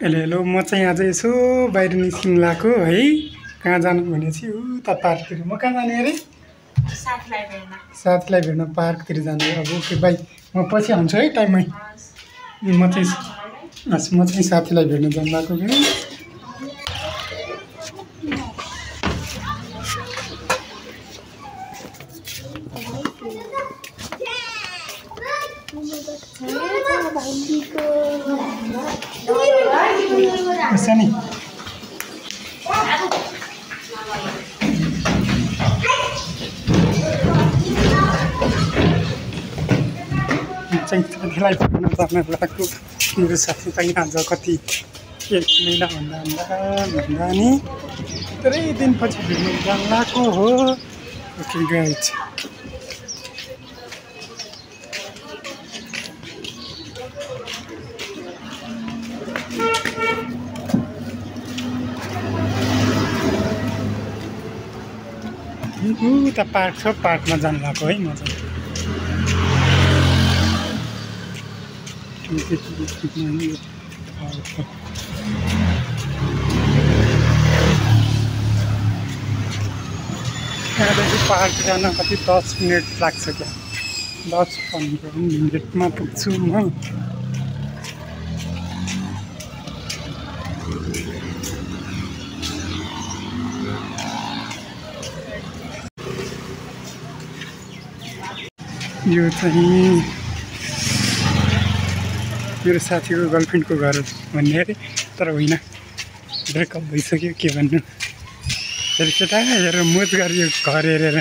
Hello hello म चाहिँ आज यसो बाहिर निस्किनु लाएको है। कहाँ जानु भनेपछि उता पार्कतिर। म कहाँ जाने अरे? साथीलाई भेट्न पार्कतिर जानु। अब ओके बाई, म पछि आउँछु है टाइममै। म चाहिँ साथीलाई भेट्न जानु भएको कि। सानी चाहिँ साथीलाई भेट्न जान लागेको। मेरो साथी चाहिँ आज कति 1 महिनाभन्दा नि धेरै दिनपछि भेट्न जान लागेको हो। ओके गाइज, उता पार्क छ, पार्कमा जानु भएको है। म चाहिँ यहाँदेखि पार्क जान कति 10 मिनट लाग्छ क्या। 10-15 मिनटमा पुग्छु म। यो चाहिँ मेरो साथीको गर्लफ्रेन्डको घर भन्ने अरे, तर होइन, ब्रेकअप भइसक्यो। के भन्नु, हेर केटा हेर मोज गरियो घर हेरेर।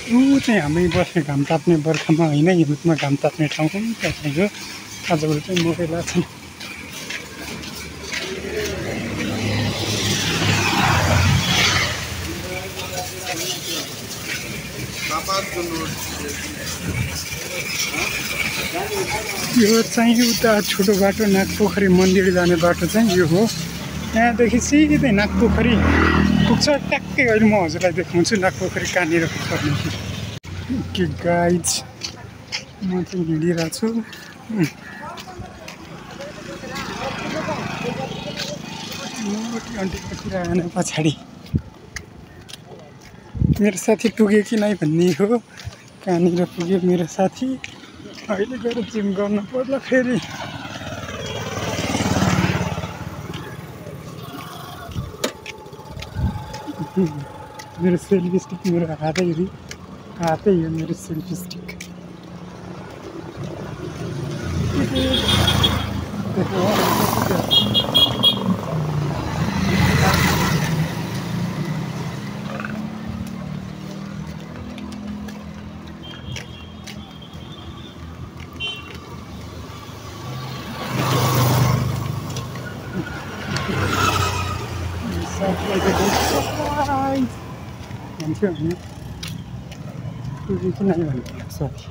ऊ चाहिँ हामी बस्ने घाम ताप्ने बर्खामा होइन, हिउँदमा घाम ताप्ने ठाउँ पनि त्यहाँको। आजभोलि चाहिँ मरेला छन्। यो चाहिँ उता छोटो बाटो नागपोखरी मन्दिर जाने बाटो चाहिँ यो हो। यहाँदेखि सिधै नागपोखरी पुग्छ ट्याक्कै। अहिले म हजुरलाई देखाउँछु नागपोखरी कहाँनिर पुग्छ भने। के गाइज, म चाहिँ हिँडिरहेको छु। आन्टी आएन पछाडि। मेरो साथी पुग्यो कि नै भन्ने हो। कहाँनिर पुग्यो मेरो साथी? अहिले गएर जिम गर्न पर्ला फेरि। मेरो सेल्फी स्टिक मेरो हातै हो मेरो सेल्फी स्टिक। भन्थ्यो होइन पुग्यो कि नै भन्थ्यो साथी।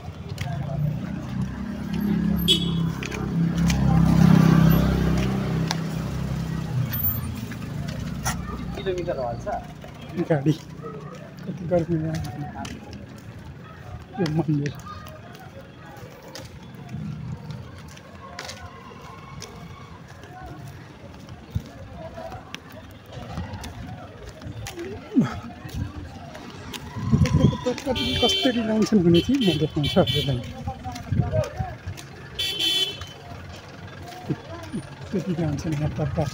किलोमिटर हाल्छ गाडी कति गर्मीमा। यो मन्दिर कसरी लाउँछन् भने चाहिँ म देखाउँछु हजुरलाई। कति लाउँछन् यहाँ पत्ता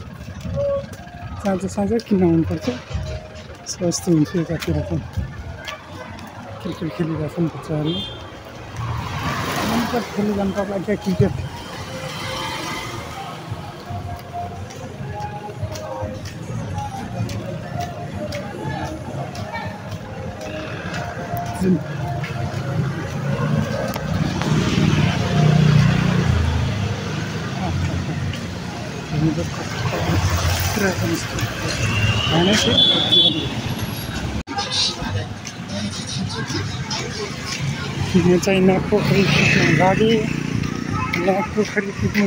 साँझ किन आउनुपर्छ। स्वास्थ्य हुन्छ यतातिर चाहिँ। क्रिकेट खेलिरहेछन् बच्चाहरू। खेलिरहनु पर्ला क्या क्रिकेट। म चाहिँ नागपोखरी पुग्नु लागि नागपोखरी पुग्नु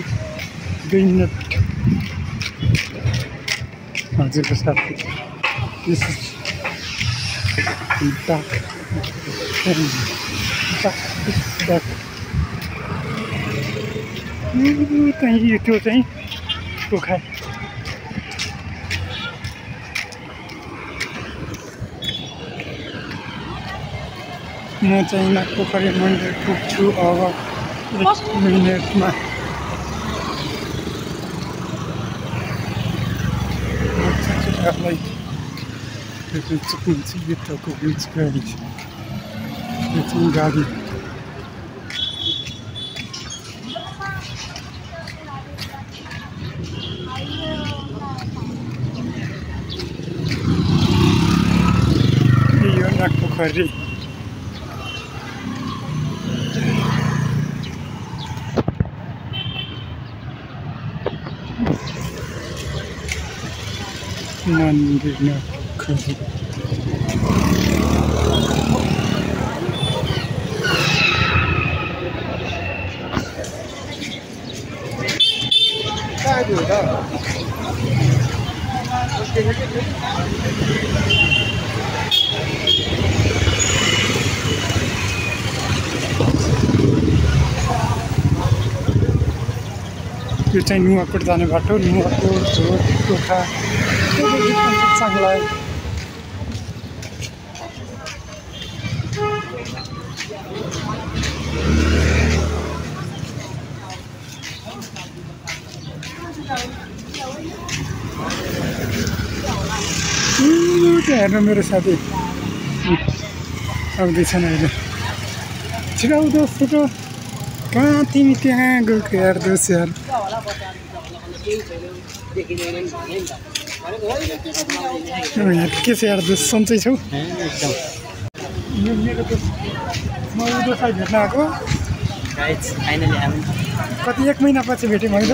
2 मिनट। हजुरको साथी त्यही त्यो चाहिँ पोखरा म चाहिँ नागपोखरी मन्दिर पुग्छु अब 1 मिनेटमा। युद्धको बिच गाडी यो चाहिँ गाडी यो नागपोखरी मन्दिर नागपोखरी यो चाहिँ नुवाकोट जाने बाटो। नुवाकोट झोट पोखरा चांगला आहे। हेर्नु मेरो साथी आउँदैछन् अहिले। छिराउँदो फोटो कहाँ तिमी त्यहाँ गएको हेर्दोस् यार। के छ हेर्दोस् सन्चै छौ? यो मेरो त म उदोसलाई भेट्न आएको। कति 1 महिनापछि भेटेँ मैले।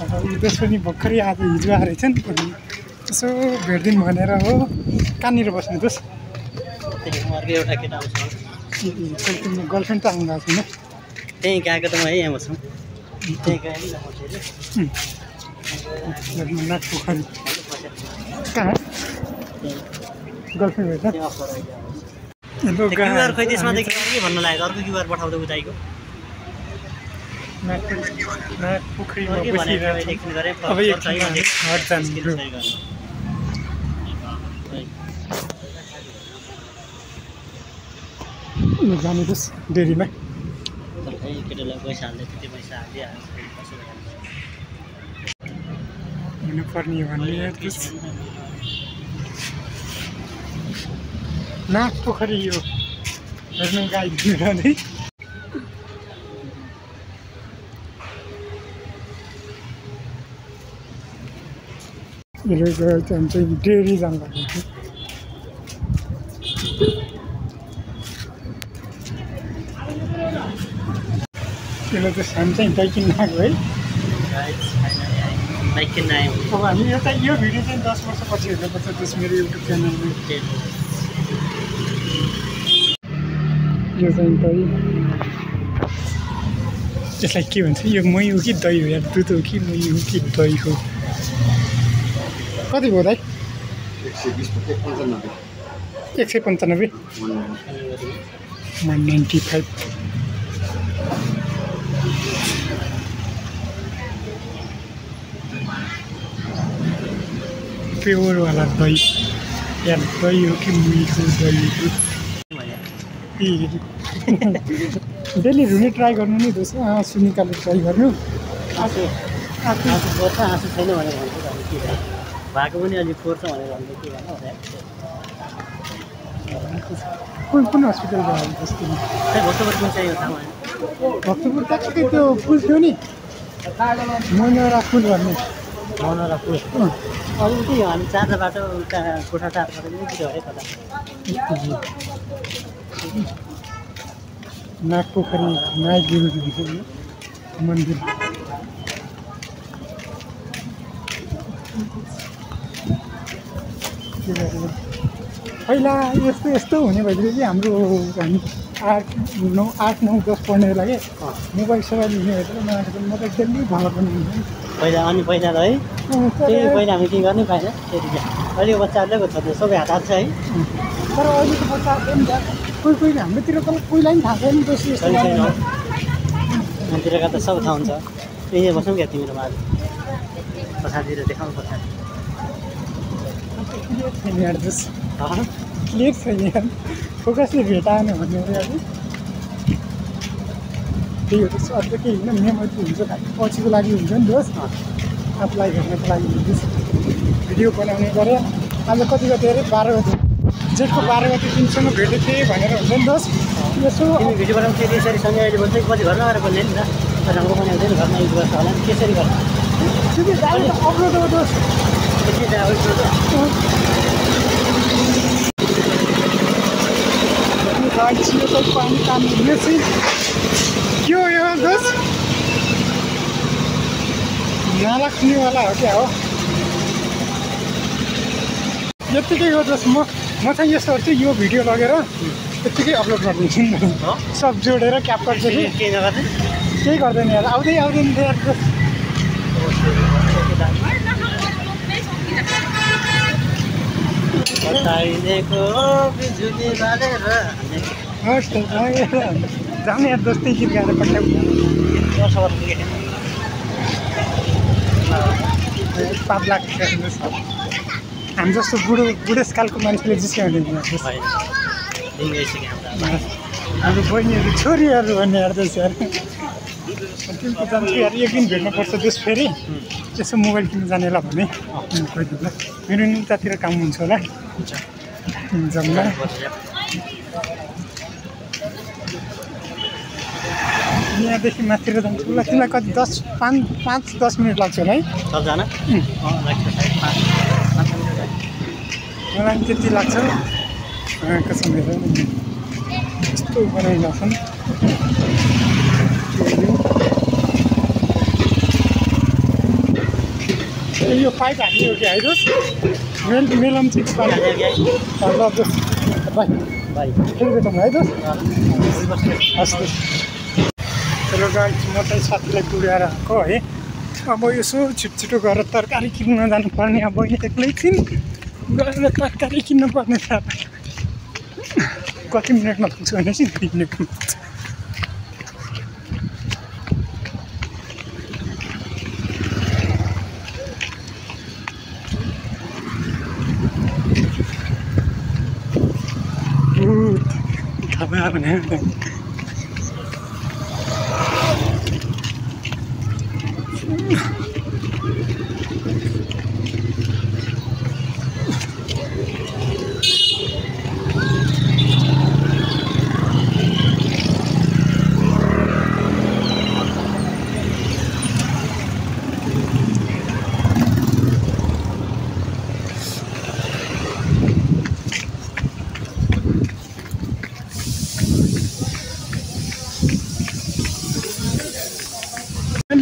अब उदोस पनि भर्खरै आज हिजो आएर छन्। यसो भेट्दिउँ भनेर हो। कहाँनिर बस्ने दोस्? एउटा केटा आउँछ। तिम्रो गर्लफ्रेन्ड त आउनु भएको छैन? त्यहीँ गएको त म यहीँ बस्छु। त्यहीँ गएर नागपोखरी कहाँ गर्लफ्रेन्ड भेट्छ? क्युआर खोइ त्यसमा त के भन्नु लाग्यो? अर्को क्युआर पठाउँदै उताइको नागपोखरीमा बसिरहेको अब जानुहोस् डेरीमा। केटालाई पैसा हाल्दै त्यति पैसा हालिहाल्छ हुनुपर्ने भन्ने नागपोखरी यो हेर्नु गाई दिनु चाहिँ डेरी जाँदा त्यसलाई चाहिँ हामी चाहिँ बाइक किन्न आएको है। बाइक किन्न आयो। अब हामी यता यो भिडियो चाहिँ 10 वर्षपछि हेर्नुपर्छ त्यस मेरो युट्युब च्यानलमा। यो चाहिँ दही यसलाई के भन्छ? यो मही हो कि दही हो यार? दुध हो कि मही हो कि दही हो? कति भयो दाइ? 195 195 प्योर वाला दही यार। दही हो कि मीठो दही हो? डेली रुने ट्राई गर्नु नि दोस्त। आँसु निकालेर ट्राई गर्नु। आँसु पर्छ, आँसु छैन भनेर भन्छ के भएको पनि अलिक पर्छ भनेर भन्छ के भन्नु? कुन हस्पिटल गयो जस्तो? भक्तपुर कुन चाहिँ हो थाहा भएन। भक्तपुर ट्याक्कै त्यो पुल थियो नि, मनोरा पुल भन्ने। मनोरा पुल अरू के हो? हामी 4 बाटो कोठा 4 बाटो पनि के हो कता? नागपोखरी नागगिरी मन्दिर। पहिला यस्तो यस्तो हुने भइदियो कि हाम्रो हामी 8, 9, 10 पढ्ने लागि मोबाइल सोबाइल हुने भइदियो। म त डेली घर पनि हुन्थेँ पहिला। अनि पहिला त है त्यही पहिला हामी के गर्नै पाएन त्यति चाहिँ। अहिले बच्चाहरूले सबै हात हात छ है। तर अहिलेको बच्चाहरूले पनि कोही कोही हाम्रोतिर त कोहीलाई पनि थाहा छैन दोस्रो यस्तो गर्दैन हाम्रोतिरका त सब थाहा हुन्छ यही बसौँ क्या तिमीहरूमा आज पछाडितिर देखाउनु पछाडि क्लियर छैन यार जस क्लियर छैन यार फोकसले भेटाएन भन्ने अब त्यही हो त्यस्तो अरू त केही होइन मेमोरी हुन्छ पछिको लागि हुन्छ नि दोस्त आफूलाई हेर्नको लागि हुन्छ भिडियो बनाउने गऱ्यो आज कति गते अरे 12 गते जेठको 12 गते तिमीसँग भेटेको थिएँ भनेर हुन्छ नि दोस्त यसो तिमी भिडियो बनाउँछ त्यसरी सँगै अहिले बोल्छ पछि घरमा आएर बोल्ने नि त राम्रो पनि हुँदैन घरमा युज गर्छ होला त्यसरी गर्छ त्यो अपलोड हो दोस्त त्यसरी छिटो पानी तान्नु हुने चाहिँ के हो यो दोस्त नाला खुल्नेवाला हो क्या हो यत्तिकै हो दोस्त म चाहिँ यस्तोहरू चाहिँ यो भिडियो लगेर यत्तिकै अपलोड गरिदिन्छु नि सब जोडेर क्याप्चर चाहिँ केही गर्दैन यार आउँदै आउँदैन यार जाने यार दोस्तै गीत गाएर पठाउ 5 लाख हामी जस्तो बुढेसकालको मान्छेले जिस्काउने हाम्रो बहिनीहरू छोरीहरू भन्ने हेर्दैछ यार तिमीको जान्छु यार एक दिन भेट्नुपर्छ दोस्त फेरि यसो मोबाइल किन्नु जानेला भने कोही दिन ल मेरो नि उतातिर काम हुन्छ होला जाउँ ल यहाँदेखि माथितिर जान्छु ल तिमीलाई कति 5-10 मिनट लाग्छ होला है मलाई त्यति लाग्छ कसम हेर यस्तो बनाइरहेको छ यो पाइप हाल्ने हो कि है दोस्त मेलम चाहिँ ल दोस्त भाइ फेरि भेटौँ है दोस्त हस् चलो गाइस म चाहिँ साथीलाई पुऱ्याएर आएको है अब यसो छिटो गरेर तरकारी किन्न जानुपर्ने अब बहिनी एक्लै छिन् गएर तरकारी किन्न पर्ने छ कति मिनटमा पुग्छ भनेपछि 2 मिनटमा थाहा भने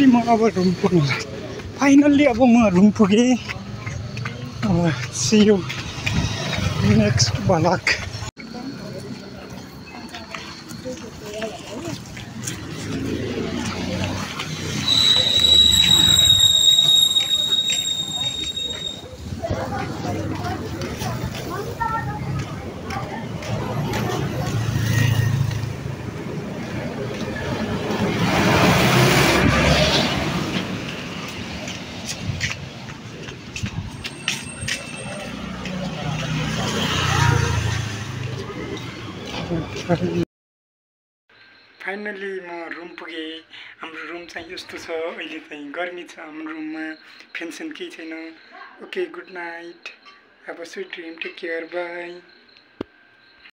म अब रुम पुग्नु फाइनल्ली अब म रुम पुगेँ see you next blog finally म रुम पुगेँ हाम्रो रुम चाहिँ यस्तो छ अहिले चाहिँ गर्मी छ हाम्रो रुममा फेन केही छैन ओके गुड नाइट अब sweet dream take care by